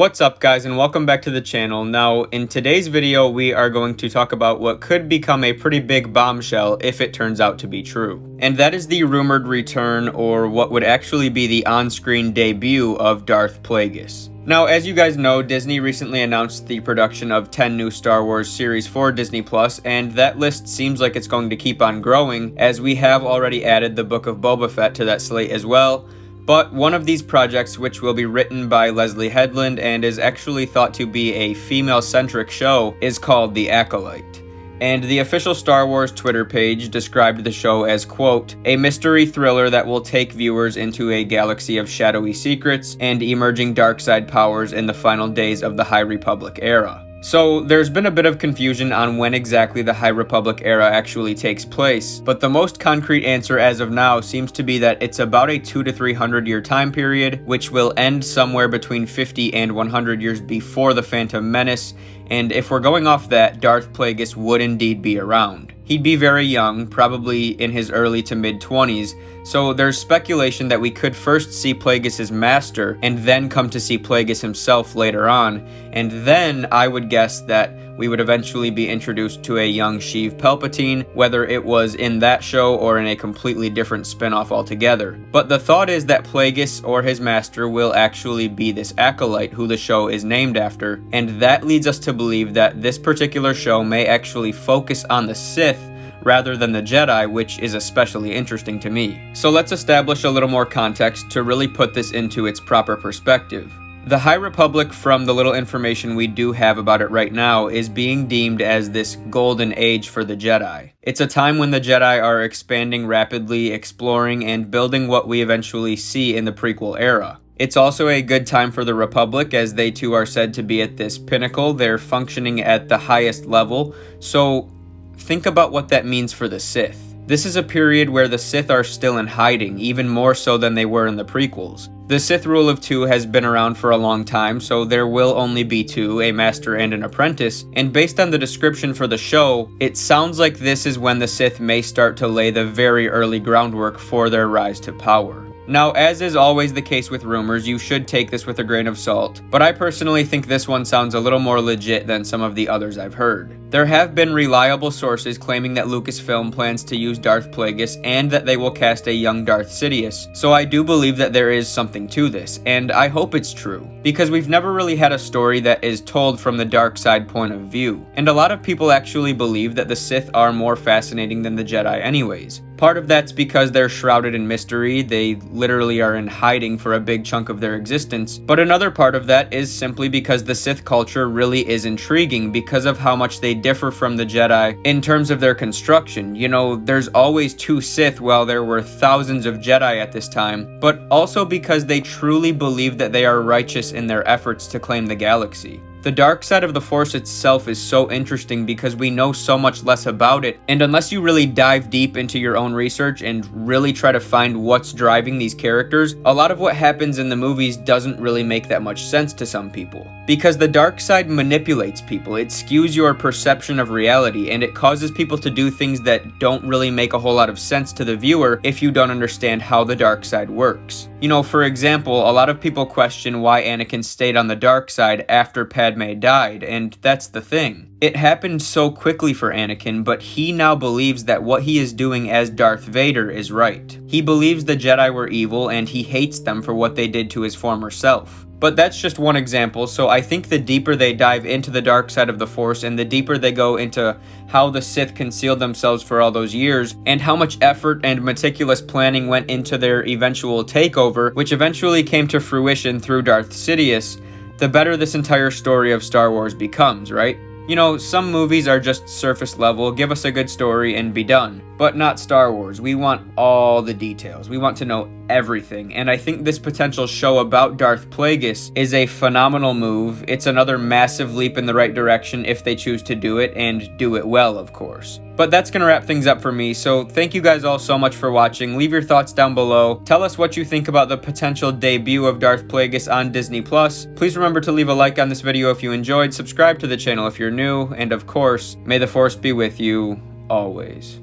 What's up guys, and welcome back to the channel. Now in today's video we are going to talk about what could become a pretty big bombshell if it turns out to be true. And that is the rumored return, or what would actually be the on-screen debut of Darth Plagueis. Now, as you guys know, Disney recently announced the production of 10 new Star Wars series for Disney+, and that list seems like it's going to keep on growing, as we have already added the Book of Boba Fett to that slate as well. But one of these projects, which will be written by Leslie Headland and is actually thought to be a female-centric show, is called The Acolyte. And the official Star Wars Twitter page described the show as, quote, a mystery thriller that will take viewers into a galaxy of shadowy secrets and emerging dark side powers in the final days of the High Republic era. So there's been a bit of confusion on when exactly the High Republic era actually takes place, but the most concrete answer as of now seems to be that it's about a 200 to 300 year time period, which will end somewhere between 50 and 100 years before the Phantom Menace, and if we're going off that, Darth Plagueis would indeed be around. He'd be very young, probably in his early to mid-20s, so there's speculation that we could first see Plagueis' master and then come to see Plagueis himself later on, and then I would guess that we would eventually be introduced to a young Sheev Palpatine, whether it was in that show or in a completely different spin-off altogether. But the thought is that Plagueis or his master will actually be this Acolyte who the show is named after, and that leads us to believe that this particular show may actually focus on the Sith rather than the Jedi, which is especially interesting to me. So let's establish a little more context to really put this into its proper perspective. The High Republic, from the little information we do have about it right now, is being deemed as this golden age for the Jedi. It's a time when the Jedi are expanding rapidly, exploring, and building what we eventually see in the prequel era. It's also a good time for the Republic, as they too are said to be at this pinnacle. They're functioning at the highest level, so think about what that means for the Sith. This is a period where the Sith are still in hiding, even more so than they were in the prequels. The Sith rule of two has been around for a long time, so there will only be two, a master and an apprentice, and based on the description for the show, it sounds like this is when the Sith may start to lay the very early groundwork for their rise to power. Now, as is always the case with rumors, you should take this with a grain of salt, but I personally think this one sounds a little more legit than some of the others I've heard. There have been reliable sources claiming that Lucasfilm plans to use Darth Plagueis and that they will cast a young Darth Sidious, so I do believe that there is something to this, and I hope it's true, because we've never really had a story that is told from the dark side point of view, and a lot of people actually believe that the Sith are more fascinating than the Jedi anyways. Part of that's because they're shrouded in mystery, they literally are in hiding for a big chunk of their existence, but another part of that is simply because the Sith culture really is intriguing because of how much they differ from the Jedi in terms of their construction. You know, there's always two Sith while there were thousands of Jedi at this time, but also because they truly believe that they are righteous in their efforts to claim the galaxy. The dark side of the Force itself is so interesting because we know so much less about it, and unless you really dive deep into your own research and really try to find what's driving these characters, a lot of what happens in the movies doesn't really make that much sense to some people. Because the dark side manipulates people, it skews your perception of reality, and it causes people to do things that don't really make a whole lot of sense to the viewer if you don't understand how the dark side works. You know, for example, a lot of people question why Anakin stayed on the dark side after Padme died, and that's the thing. It happened so quickly for Anakin, but he now believes that what he is doing as Darth Vader is right. He believes the Jedi were evil, and he hates them for what they did to his former self. But that's just one example, so I think the deeper they dive into the dark side of the Force and the deeper they go into how the Sith concealed themselves for all those years and how much effort and meticulous planning went into their eventual takeover, which eventually came to fruition through Darth Sidious, the better this entire story of Star Wars becomes, right? You know, some movies are just surface level, give us a good story and be done. But not Star Wars. We want all the details. We want to know everything. And I think this potential show about Darth Plagueis is a phenomenal move. It's another massive leap in the right direction if they choose to do it, and do it well, of course. But that's gonna wrap things up for me, so thank you guys all so much for watching. Leave your thoughts down below. Tell us what you think about the potential debut of Darth Plagueis on Disney+. Please remember to leave a like on this video if you enjoyed, subscribe to the channel if you're new, and of course, may the Force be with you always.